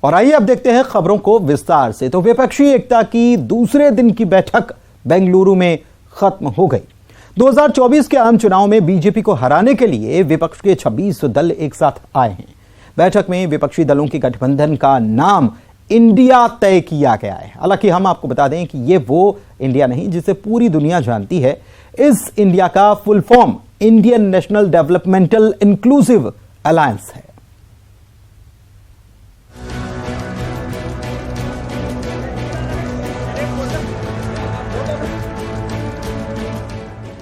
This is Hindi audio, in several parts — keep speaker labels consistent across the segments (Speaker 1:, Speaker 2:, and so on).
Speaker 1: और आइए अब देखते हैं खबरों को विस्तार से। तो विपक्षी एकता की दूसरे दिन की बैठक बेंगलुरु में खत्म हो गई। 2024 के आम चुनाव में बीजेपी को हराने के लिए विपक्ष के 26 दल एक साथ आए हैं। बैठक में विपक्षी दलों के गठबंधन का नाम इंडिया तय किया गया है। हालांकि हम आपको बता दें कि ये वो इंडिया नहीं जिसे पूरी दुनिया जानती है। इस इंडिया का full form Indian National Developmental Inclusive Alliance है।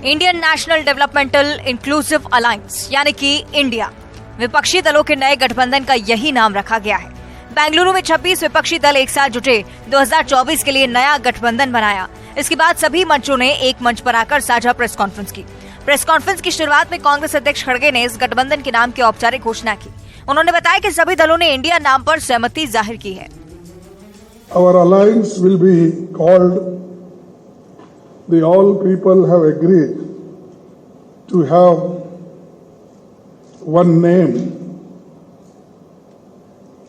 Speaker 2: Indian National Developmental Inclusive Alliance यानी कि इंडिया, विपक्षी दलों के नए गठबंधन का यही नाम रखा गया है। बेंगलुरु में 26 विपक्षी दल एक साथ जुटे 2024 के लिए नया गठबंधन बनाया। इसके बाद सभी मंचों ने एक मंच पर आकर साझा प्रेस कॉन्फ्रेंस की। प्रेस कॉन्फ्रेंस की शुरुआत में कांग्रेस अध्यक्ष खड़गे ने इस गठबंधन के नाम की औपचारिक घोषणा की। उन्होंने बताया कि सभी दलों ने इंडिया नाम पर सहमति जाहिर की है।
Speaker 3: Our alliance will be called the all people have agreed to have one name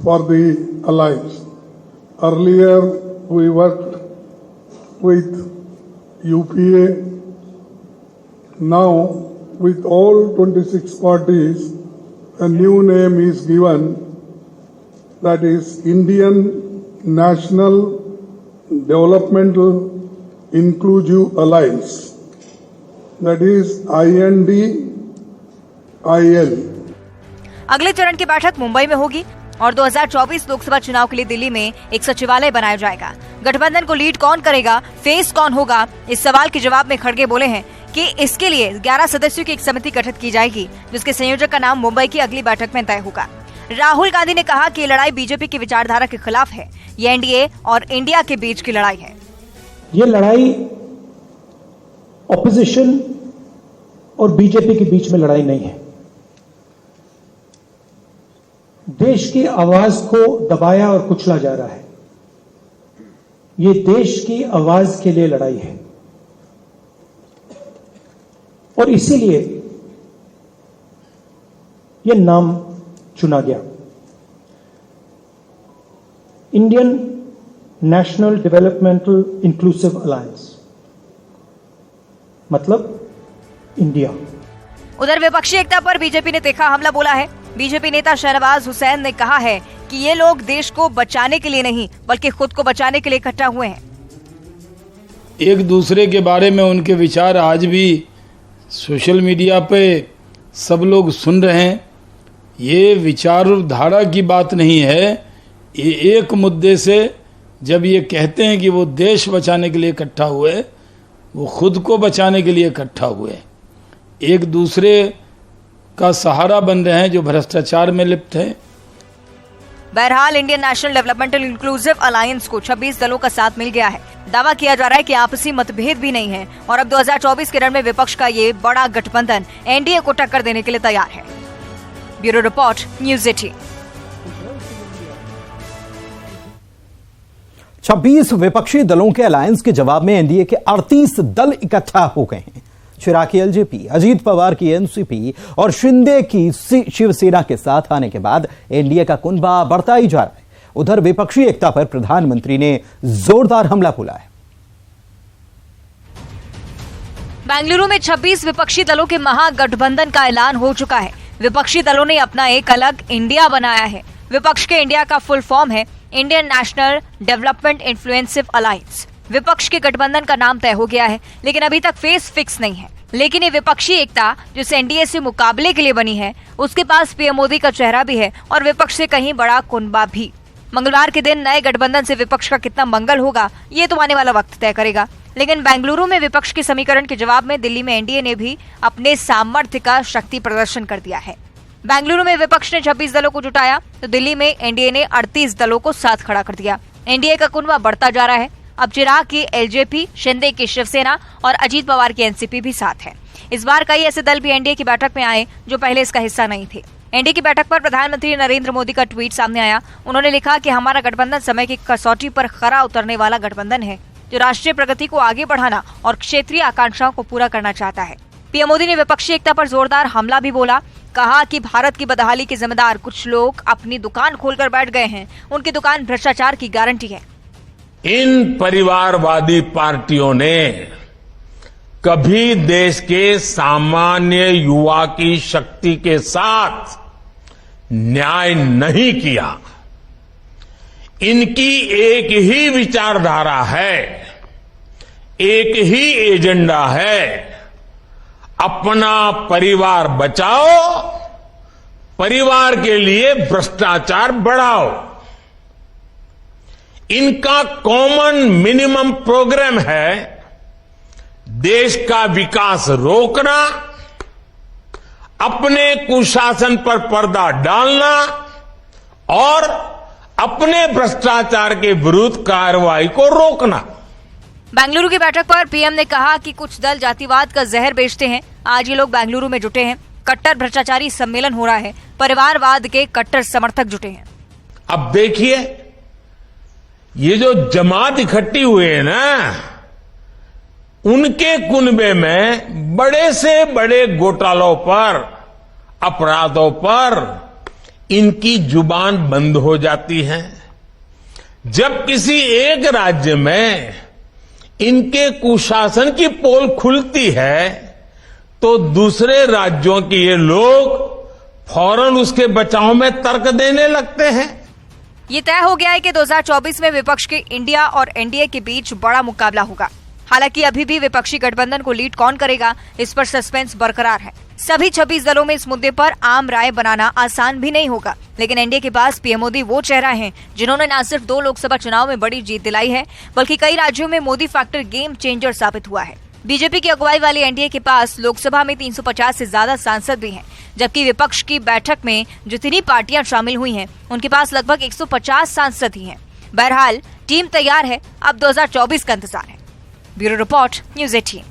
Speaker 3: for the alliance. Earlier we worked with UPA. Now with all 26 parties a new name is given, that is Indian National Developmental Inclusive Alliance, that is INDIL.
Speaker 2: अगले चरण की बैठक मुंबई में होगी और 2024 लोकसभा चुनाव के लिए दिल्ली में एक सचिवालय बनाया जाएगा। गठबंधन को लीड कौन करेगा, फेस कौन होगा, इस सवाल के जवाब में खड़गे बोले हैं कि इसके लिए 11 सदस्यों की एक समिति गठित की जाएगी, जिसके संयोजक का नाम मुंबई की अगली बैठक में तय होगा। राहुल गांधी ने कहा कि ये लड़ाई बीजेपी की विचारधारा के खिलाफ है। ये एनडीए और इंडिया के बीच की लड़ाई है।
Speaker 4: ये लड़ाई ऑपोजिशन और बीजेपी के बीच में लड़ाई नहीं है। देश की आवाज को दबाया और कुचला जा रहा है। ये देश की आवाज के लिए लड़ाई है और इसीलिए ये नाम चुना गया, Indian National Developmental Inclusive alliance, मतलब इंडिया।
Speaker 2: उधर विपक्षी एकता पर बीजेपी ने तीखा हमला बोला है। बीजेपी नेता शहनवाज हुसैन ने कहा है कि ये लोग देश को बचाने के लिए नहीं बल्कि खुद को बचाने के लिए इकट्ठा हुए हैं।
Speaker 5: एक दूसरे के बारे में उनके विचार आज भी सोशल मीडिया पे सब लोग सुन रहे हैं। ये विचारधारा की बात नहीं है। ये एक मुद्दे से जब ये कहते हैं कि वो देश बचाने के लिए इकट्ठा हुए, वो खुद को बचाने के लिए इकट्ठा हुए, एक दूसरे का सहारा बन रहे हैं जो भ्रष्टाचार में लिप्त है।
Speaker 2: बहरहाल Indian National Developmental Inclusive alliance को 26 दलों का साथ मिल गया है। दावा किया जा रहा है कि आपसी मतभेद भी नहीं है और अब 2024 के रण में विपक्ष का ये बड़ा गठबंधन एनडीए को टक्कर देने के लिए तैयार है। Bureau report, news 18।
Speaker 1: 26 विपक्षी दलों के अलायंस के जवाब में एनडीए के 38 दल इकट्ठा हो गए हैं। चिराग की एलजेपी, अजीत पवार की एनसीपी और शिंदे की शिवसेना के साथ आने के बाद एनडीए का कुनबा बढ़ता ही जा रहा है। उधर विपक्षी एकता पर प्रधानमंत्री ने जोरदार हमला बोला है।
Speaker 2: बेंगलुरु में 26 विपक्षी दलों के महागठबंधन का ऐलान हो चुका है। विपक्षी दलों ने अपना एक अलग इंडिया बनाया है। विपक्ष के इंडिया का फुल फॉर्म है इंडियन नेशनल डेवलपमेंट इन्फ्लुएंसिव अलायंस। विपक्ष के गठबंधन का नाम तय हो गया है, लेकिन अभी तक फेस फिक्स नहीं है। लेकिन ये विपक्षी एकता जो एनडीए से मुकाबले के लिए बनी है, उसके पास पीएम मोदी का चेहरा भी है और विपक्ष से कहीं बड़ा कुनबा भी। मंगलवार के दिन नए गठबंधन से विपक्ष का कितना मंगल होगा, ये तो आने वाला वक्त तय करेगा। लेकिन बेंगलुरु में विपक्ष के समीकरण के जवाब में दिल्ली में एनडीए ने भी अपने सामर्थ्य का शक्ति प्रदर्शन कर दिया है। बेंगलुरु में विपक्ष ने 26 दलों को जुटाया तो दिल्ली में एनडीए ने 38 दलों को साथ खड़ा कर दिया। एनडीए का कुनबा बढ़ता जा रहा है। अब चिराग की एलजेपी, शिंदे की शिवसेना और अजीत पवार की एनसीपी भी साथ है। इस बार कई ऐसे दल भी एनडीए की बैठक में आए जो पहले इसका हिस्सा नहीं थे। एनडीए की बैठक पर प्रधानमंत्री नरेंद्र मोदी का ट्वीट सामने आया। उन्होंने लिखा कि हमारा गठबंधन समय की कसौटी पर खरा उतरने वाला गठबंधन है, जो राष्ट्रीय प्रगति को आगे बढ़ाना और क्षेत्रीय आकांक्षाओं को पूरा करना चाहता है। पीएम मोदी ने विपक्षी एकता पर जोरदार हमला भी बोला। कहा कि भारत की बदहाली के जिम्मेदार कुछ लोग अपनी दुकान खोलकर बैठ गए हैं। उनकी दुकान भ्रष्टाचार की गारंटी है।
Speaker 6: इन परिवारवादी पार्टियों ने कभी देश के सामान्य युवा की शक्ति के साथ न्याय नहीं किया। इनकी एक ही विचारधारा है, एक ही एजेंडा है, अपना परिवार बचाओ, परिवार के लिए भ्रष्टाचार बढ़ाओ। इनका कॉमन मिनिमम प्रोग्राम है देश का विकास रोकना, अपने कुशासन पर पर्दा डालना और अपने भ्रष्टाचार के विरुद्ध कार्रवाई को रोकना।
Speaker 2: बेंगलुरु की बैठक पर पीएम ने कहा कि कुछ दल जातिवाद का जहर बेचते हैं। आज ये लोग बेंगलुरु में जुटे हैं। कट्टर भ्रष्टाचारी सम्मेलन हो रहा है। परिवारवाद के कट्टर समर्थक जुटे हैं।
Speaker 6: अब देखिए, ये जो जमात इकट्ठी हुए हैं ना, उनके कुनबे में बड़े से बड़े घोटालों पर, अपराधों पर इनकी जुबान बंद हो जाती है। जब किसी एक राज्य में इनके कुशासन की पोल खुलती है तो दूसरे राज्यों के ये लोग फौरन उसके बचाव में तर्क देने लगते हैं।
Speaker 2: ये तय हो गया है कि 2024 में विपक्ष के इंडिया और एनडीए के बीच बड़ा मुकाबला होगा। हालांकि अभी भी विपक्षी गठबंधन को लीड कौन करेगा, इस पर सस्पेंस बरकरार है। सभी 26 दलों में इस मुद्दे पर आम राय बनाना आसान भी नहीं होगा, लेकिन एनडीए के पास पीएम मोदी वो चेहरा है जिन्होंने न सिर्फ 2 लोकसभा चुनाव में बड़ी जीत दिलाई है, बल्कि कई राज्यों में मोदी फैक्टर गेम चेंजर साबित हुआ है। बीजेपी की अगुवाई वाली एनडीए के पास लोकसभा में 350 से ज्यादा सांसद भी हैं, जबकि विपक्ष की बैठक में जितनी पार्टियां शामिल हुई हैं, उनके पास लगभग 150 सांसद ही हैं। बहरहाल टीम तैयार है, अब 2024 का इंतजार है। Bureau report, news 18।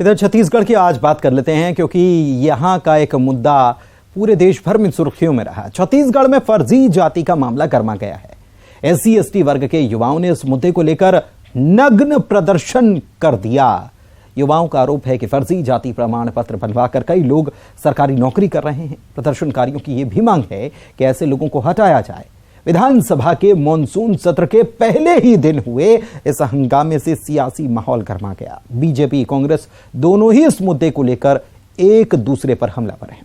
Speaker 1: इधर छत्तीसगढ़ की आज बात कर लेते हैं, क्योंकि यहां का एक मुद्दा पूरे देश भर में सुर्खियों में रहा। छत्तीसगढ़ में फर्जी जाति का मामला गर्मा गया है। SC ST वर्ग के युवाओं ने इस मुद्दे को लेकर नग्न प्रदर्शन कर दिया। युवाओं का आरोप है कि फर्जी जाति प्रमाण पत्र बनवाकर कई लोग सरकारी नौकरी कर रहे हैं। प्रदर्शनकारियों की यह भी मांग है कि ऐसे लोगों को हटाया जाए। विधानसभा के मॉनसून सत्र के पहले ही दिन हुए इस हंगामे से सियासी माहौल गर्मा गया। बीजेपी कांग्रेस दोनों ही इस मुद्दे को लेकर एक दूसरे पर हमलावर हैं।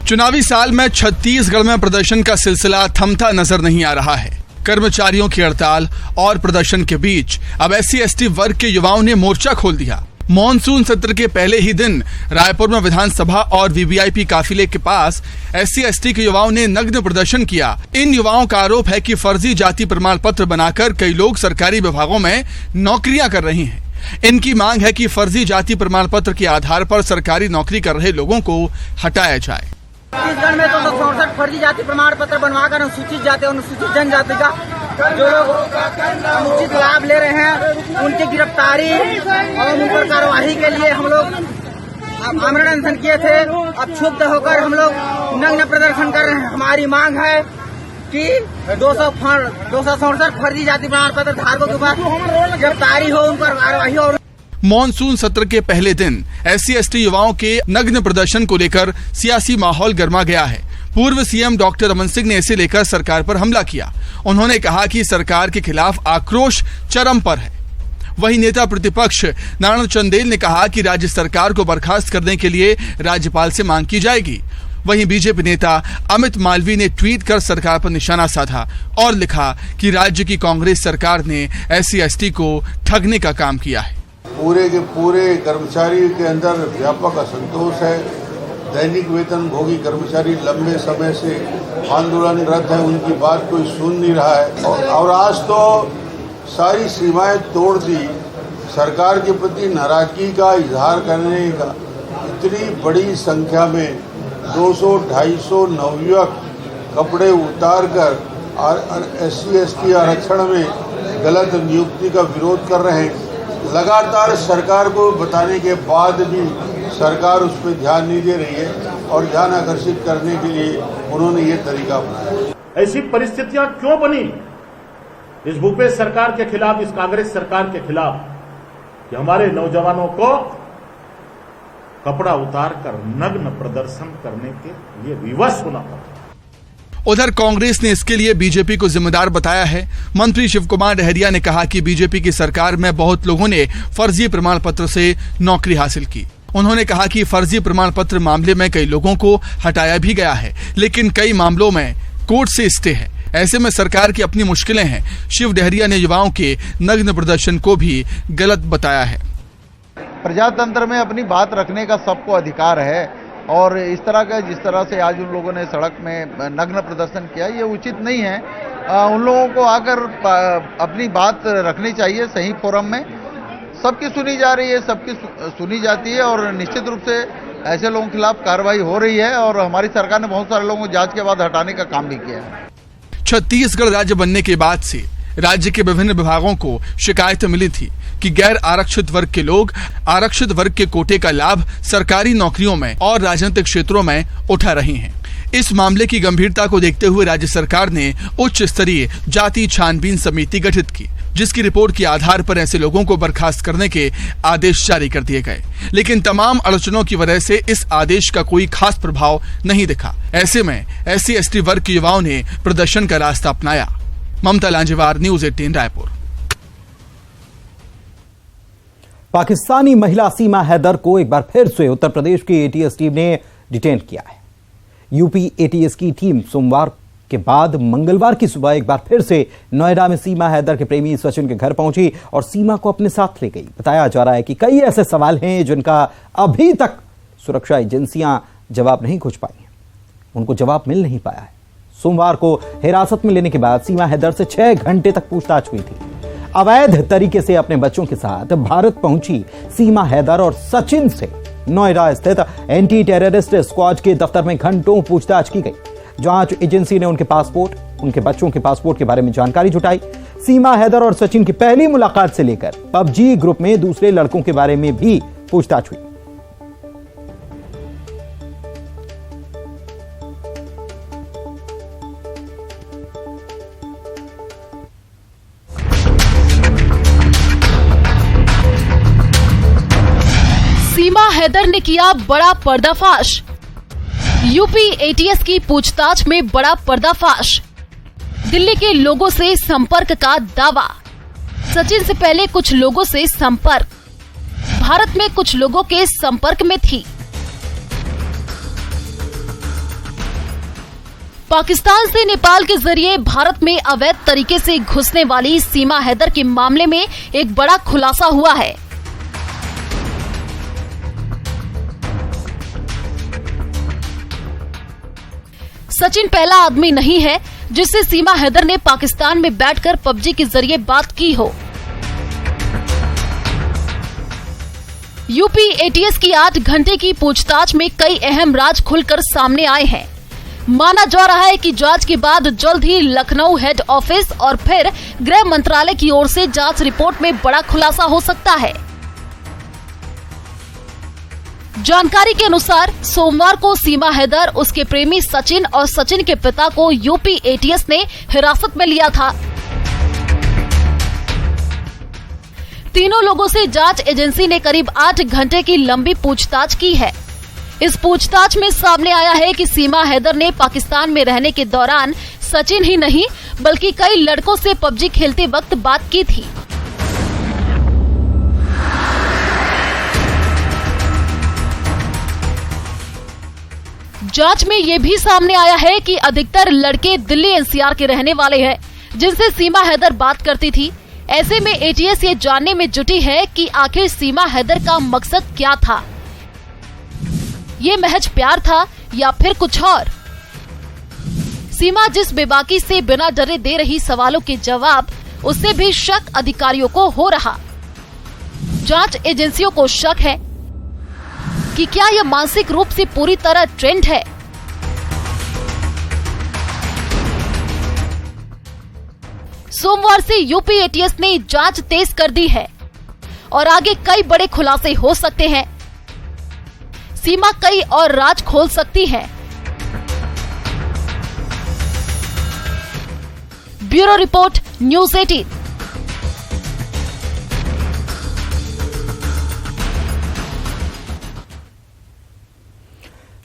Speaker 7: चुनावी साल में छत्तीसगढ़ में प्रदर्शन का सिलसिला थमता नजर नहीं आ रहा है। कर्मचारियों की हड़ताल और प्रदर्शन के बीच अब SC ST वर्ग के युवाओं ने मोर्चा खोल दिया। मॉनसून सत्र के पहले ही दिन रायपुर में विधानसभा और VVIP काफिले के पास SC ST के युवाओं ने नग्न प्रदर्शन किया। इन युवाओं का आरोप है कि फर्जी जाति प्रमाण पत्र बनाकर कई लोग सरकारी विभागों में नौकरियां कर रहे हैं। इनकी मांग है कि फर्जी जाति प्रमाण पत्र के आधार पर सरकारी नौकरी कर रहे लोगों को हटाया जाए।
Speaker 8: छत्तीसगढ़ में 264 फर्जी जाति प्रमाण पत्र बनवाकर अनुसूचित जाति और अनुसूचित जनजाति का जो लोग अनुचित लाभ ले रहे हैं, उनकी गिरफ्तारी और उन पर कार्यवाही के लिए हम लोग आमरण अनशन किए थे। अब क्षुब्ध होकर हम लोग नग्न प्रदर्शन कर रहे हैं। हमारी मांग है कि 264 फर्जी जाति प्रमाण पत्र धारकों के ऊपर गिरफ्तारी हो, उन पर कार्यवाही हो।
Speaker 7: मॉनसून सत्र के पहले दिन SC ST युवाओं के नग्न प्रदर्शन को लेकर सियासी माहौल गर्मा गया है। पूर्व CM डॉक्टर रमन सिंह ने इसे लेकर सरकार पर हमला किया। उन्होंने कहा कि सरकार के खिलाफ आक्रोश चरम पर है। वहीं नेता प्रतिपक्ष नारायण चंदेल ने कहा कि राज्य सरकार को बर्खास्त करने के लिए राज्यपाल से मांग की जाएगी। वहीं बीजेपी नेता अमित मालवीय ने ट्वीट कर सरकार पर निशाना साधा और लिखा कि राज्य की कांग्रेस सरकार ने SC ST को ठगने का काम किया है।
Speaker 9: पूरे के पूरे कर्मचारी के अंदर व्यापक असंतोष है। दैनिक वेतन भोगी कर्मचारी लंबे समय से आंदोलनरत है, उनकी बात कोई सुन नहीं रहा है और आज तो सारी सीमाएं तोड़ दी। सरकार के प्रति नाराजगी का इजहार करने का इतनी बड़ी संख्या में 200-250 नवयुवक कपड़े उतार कर SC ST आरक्षण में गलत नियुक्ति का विरोध कर रहे हैं। लगातार सरकार को बताने के बाद भी सरकार उस पर ध्यान नहीं दे रही है और ध्यान आकर्षित करने के लिए उन्होंने ये तरीका अपनाया।
Speaker 10: ऐसी परिस्थितियां क्यों बनी इस भूपेश सरकार के खिलाफ, इस कांग्रेस सरकार के खिलाफ, कि हमारे नौजवानों को कपड़ा उतारकर नग्न प्रदर्शन करने के लिए विवश होना पड़ा।
Speaker 7: उधर कांग्रेस ने इसके लिए बीजेपी को जिम्मेदार बताया है। मंत्री शिव कुमार डहरिया ने कहा कि बीजेपी की सरकार में बहुत लोगों ने फर्जी प्रमाण पत्र से नौकरी हासिल की। उन्होंने कहा कि फर्जी प्रमाण पत्र मामले में कई लोगों को हटाया भी गया है, लेकिन कई मामलों में कोर्ट से स्टे है। ऐसे में सरकार की अपनी मुश्किलें हैं। शिव डहरिया ने युवाओं के नग्न प्रदर्शन को भी गलत बताया है।
Speaker 11: प्रजातंत्र में अपनी बात रखने का सबको अधिकार है और इस तरह का जिस तरह से आज उन लोगों ने सड़क में नग्न प्रदर्शन किया, ये उचित नहीं है। उन लोगों को आकर अपनी बात रखनी चाहिए सही फोरम में। सबकी सुनी जा रही है, सबकी सुनी जाती है और निश्चित रूप से ऐसे लोगों के खिलाफ कार्रवाई हो रही है और हमारी सरकार ने बहुत सारे लोगों को जांच के बाद हटाने का काम भी किया है।
Speaker 7: छत्तीसगढ़ राज्य बनने के बाद से राज्य के विभिन्न विभागों को शिकायतें मिली थी कि गैर आरक्षित वर्ग के लोग आरक्षित वर्ग के कोटे का लाभ सरकारी नौकरियों में और राजनीतिक क्षेत्रों में उठा रही हैं। इस मामले की गंभीरता को देखते हुए राज्य सरकार ने उच्च स्तरीय जाति छानबीन समिति गठित की, जिसकी रिपोर्ट के आधार पर ऐसे लोगों को बर्खास्त करने के आदेश जारी कर दिए गए। लेकिन तमाम अड़चनों की वजह से इस आदेश का कोई खास प्रभाव नहीं दिखा। ऐसे में SC/ST वर्ग के युवाओं ने प्रदर्शन का रास्ता अपनाया। ममता लांजेवार, न्यूज़ 18 रायपुर।
Speaker 1: पाकिस्तानी महिला सीमा हैदर को एक बार फिर से उत्तर प्रदेश की ATS टीम ने डिटेन किया है। यूपी ATS की टीम सोमवार के बाद मंगलवार की सुबह एक बार फिर से नोएडा में सीमा हैदर के प्रेमी सचिन के घर पहुंची और सीमा को अपने साथ ले गई। बताया जा रहा है कि कई ऐसे सवाल हैं जिनका अभी तक सुरक्षा एजेंसियां जवाब नहीं खोज पाई हैं, उनको जवाब मिल नहीं पाया है। सोमवार को हिरासत में लेने के बाद सीमा हैदर से 6 घंटे तक पूछताछ हुई थी। अवैध तरीके से अपने बच्चों के साथ भारत पहुंची सीमा हैदर और सचिन से नोएडा स्थित एंटी टेररिस्ट स्क्वाड के दफ्तर में घंटों पूछताछ की गई। जांच एजेंसी ने उनके पासपोर्ट, उनके बच्चों के पासपोर्ट के बारे में जानकारी जुटाई। सीमा हैदर और सचिन की पहली मुलाकात से लेकर PUBG ग्रुप में दूसरे लड़कों के बारे में भी पूछताछ हुई।
Speaker 12: सीमा हैदर ने किया बड़ा पर्दाफाश। यूपी ATS की पूछताछ में बड़ा पर्दाफाश। दिल्ली के लोगों से संपर्क का दावा। सचिन से पहले कुछ लोगों से संपर्क, भारत में कुछ लोगों के संपर्क में थी। पाकिस्तान से नेपाल के जरिए भारत में अवैध तरीके से घुसने वाली सीमा हैदर के मामले में एक बड़ा खुलासा हुआ है। सचिन पहला आदमी नहीं है जिससे सीमा हैदर ने पाकिस्तान में बैठकर PUBG के जरिए बात की हो। यूपी ATS की 8 घंटे की पूछताछ में कई अहम राज खुलकर सामने आए हैं। माना जा रहा है कि जांच के बाद जल्द ही लखनऊ हेड ऑफिस और फिर गृह मंत्रालय की ओर से जांच रिपोर्ट में बड़ा खुलासा हो सकता है। जानकारी के अनुसार सोमवार को सीमा हैदर, उसके प्रेमी सचिन और सचिन के पिता को यूपी ATS ने हिरासत में लिया था। तीनों लोगों से जांच एजेंसी ने करीब 8 घंटे की लंबी पूछताछ की है। इस पूछताछ में सामने आया है कि सीमा हैदर ने पाकिस्तान में रहने के दौरान सचिन ही नहीं बल्कि कई लड़कों से PUBG खेलते वक्त बात की थी। जांच में ये भी सामने आया है कि अधिकतर लड़के दिल्ली NCR के रहने वाले हैं जिनसे सीमा हैदर बात करती थी। ऐसे में ATS ये जानने में जुटी है कि आखिर सीमा हैदर का मकसद क्या था। ये महज प्यार था या फिर कुछ और। सीमा जिस बेबाकी से बिना डरे दे रही सवालों के जवाब, उससे भी शक अधिकारियों को हो रहा। जांच एजेंसियों को शक है कि क्या यह मानसिक रूप से पूरी तरह ट्रेंड है। सोमवार से यूपी ATS ने जांच तेज कर दी है और आगे कई बड़े खुलासे हो सकते हैं। सीमा कई और राज खोल सकती है। Bureau report, news 18।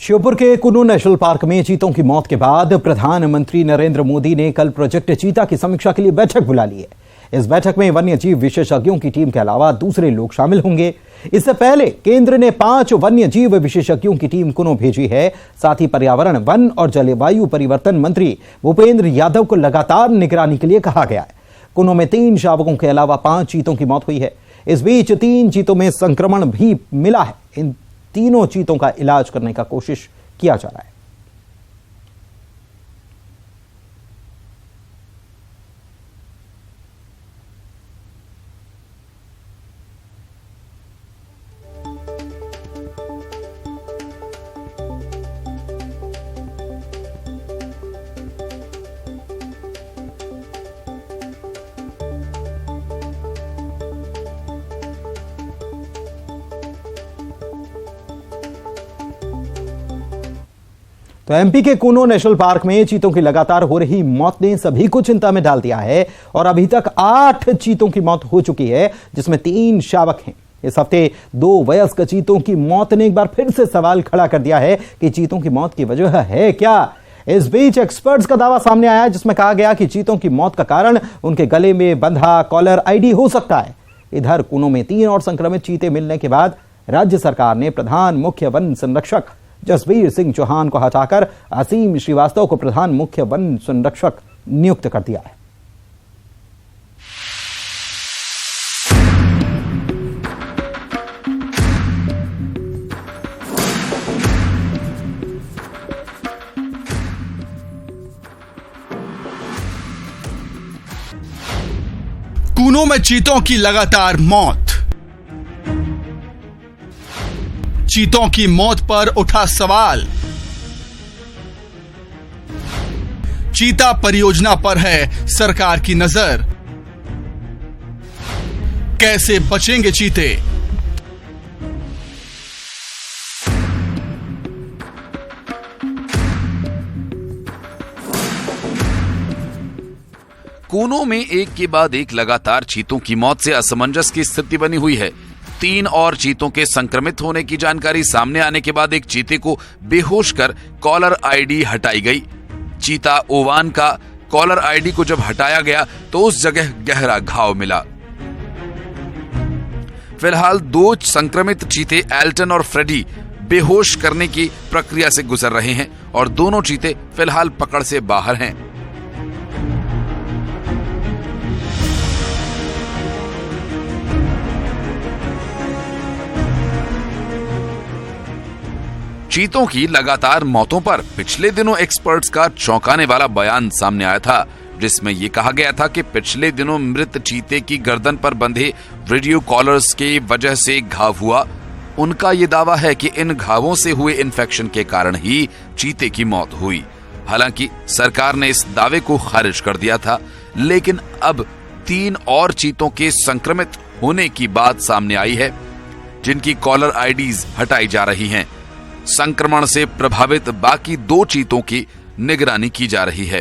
Speaker 1: श्योपुर के कुन्नू नेशनल पार्क में चीतों की मौत के बाद प्रधानमंत्री नरेंद्र मोदी ने कल प्रोजेक्ट चीता की समीक्षा के लिए बैठक बुला ली है। इस बैठक में वन्य जीव विशेषज्ञों की टीम के अलावा दूसरे लोग शामिल होंगे। इससे पहले केंद्र ने 5 वन्य जीव विशेषज्ञों की टीम कुन्नू भेजी है। साथ ही पर्यावरण, वन और जलवायु परिवर्तन मंत्री भूपेंद्र यादव को लगातार निगरानी के लिए कहा गया है। कुन्नू में 3 शावकों के अलावा 5 चीतों की मौत हुई है। इस बीच 3 चीतों में संक्रमण भी मिला है। इन तीनों चीतों का इलाज करने का कोशिश किया जा रहा है। तो एमपी के कुन्नू नेशनल पार्क में चीतों की लगातार हो रही मौत ने सभी को चिंता में डाल दिया है और अभी तक 8 चीतों की मौत हो चुकी है, जिसमें 3 शावक हैं। इस हफ्ते 2 वयस्क चीतों की मौत ने एक बार फिर से सवाल खड़ा कर दिया है कि चीतों की मौत की वजह है क्या। इस बीच एक्सपर्ट्स का दावा सामने आया, जिसमें कहा गया कि चीतों की मौत का कारण उनके गले में बंधा कॉलर आईडी हो सकता है। इधर कुन्नू में 3 और संक्रमित चीते मिलने के बाद राज्य सरकार ने प्रधान मुख्य वन संरक्षक जसबीर सिंह चौहान को हटाकर असीम श्रीवास्तव को प्रधान मुख्य वन संरक्षक नियुक्त कर दिया है।
Speaker 7: कुन्नू में चीतों की लगातार मौत। चीतों की मौत पर उठा सवाल। चीता परियोजना पर है सरकार की नजर। कैसे बचेंगे चीते?
Speaker 13: कुन्नू में एक के बाद एक लगातार चीतों की मौत से असमंजस की स्थिति बनी हुई है। 3 और चीतों के संक्रमित होने की जानकारी सामने आने के बाद एक चीते को बेहोश कर कॉलर आईडी हटाई गई। चीता ओवान का कॉलर आईडी को जब हटाया गया तो उस जगह गहरा घाव मिला। फिलहाल 2 संक्रमित चीते एल्टन और फ्रेडी बेहोश करने की प्रक्रिया से गुजर रहे हैं और दोनों चीते फिलहाल पकड़ से बाहर हैं। चीतों की लगातार मौतों पर पिछले दिनों एक्सपर्ट्स का चौंकाने वाला बयान सामने आया था, जिसमें यह कहा गया था कि पिछले दिनों मृत चीते की गर्दन पर बंधे रेडियो कॉलर्स की वजह से घाव हुआ। उनका यह दावा है कि इन घावों से हुए इन्फेक्शन के कारण ही चीते की मौत हुई। हालांकि सरकार ने इस दावे को खारिज कर दिया था, लेकिन अब 3 और चीतों के संक्रमित होने की बात सामने आई है, जिनकी कॉलर आईडीज हटाई जा रही हैं। संक्रमण से प्रभावित बाकी 2 चीतों की निगरानी की जा रही है।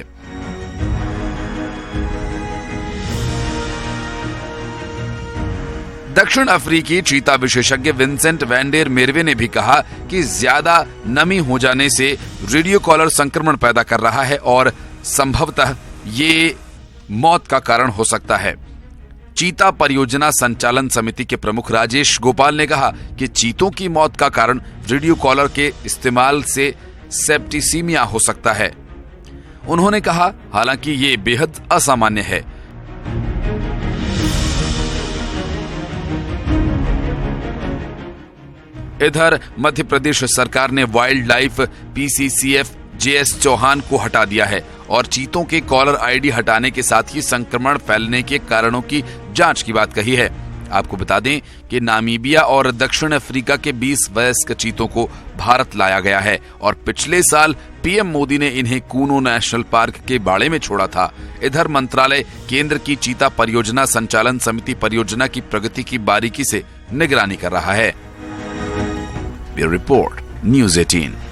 Speaker 13: दक्षिण अफ्रीकी चीता विशेषज्ञ विंसेंट वैंडेर मेरवे ने भी कहा कि ज्यादा नमी हो जाने से रेडियो कॉलर संक्रमण पैदा कर रहा है और संभवतः ये मौत का कारण हो सकता है। चीता परियोजना संचालन समिति के प्रमुख राजेश गोपाल ने कहा कि चीतों की मौत का कारण रेडियो कॉलर के इस्तेमाल से सेप्टिसीमिया हो सकता है। उन्होंने कहा, हालांकि ये बेहद असामान्य है। इधर मध्य प्रदेश सरकार ने wildlife PCCF JS Chauhan को हटा दिया है और चीतों के कॉलर आईडी हटाने के साथ ही संक्रमण फैलने के कारणों की जांच की बात कही है। आपको बता दें कि नामीबिया और दक्षिण अफ्रीका के 20 वयस्क चीतों को भारत लाया गया है और पिछले साल पीएम मोदी ने इन्हें कुन्नू नेशनल पार्क के बाड़े में छोड़ा था। इधर मंत्रालय केंद्र की चीता परियोजना संचालन समिति परियोजना की प्रगति की बारीकी से निगरानी कर रहा है। Bureau report, news 18।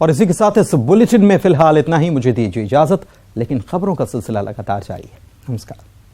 Speaker 1: और इसी के साथ इस बुलेटिन में फिलहाल इतना ही। मुझे दीजिए इजाजत, लेकिन खबरों का सिलसिला लगातार जारी है। नमस्कार।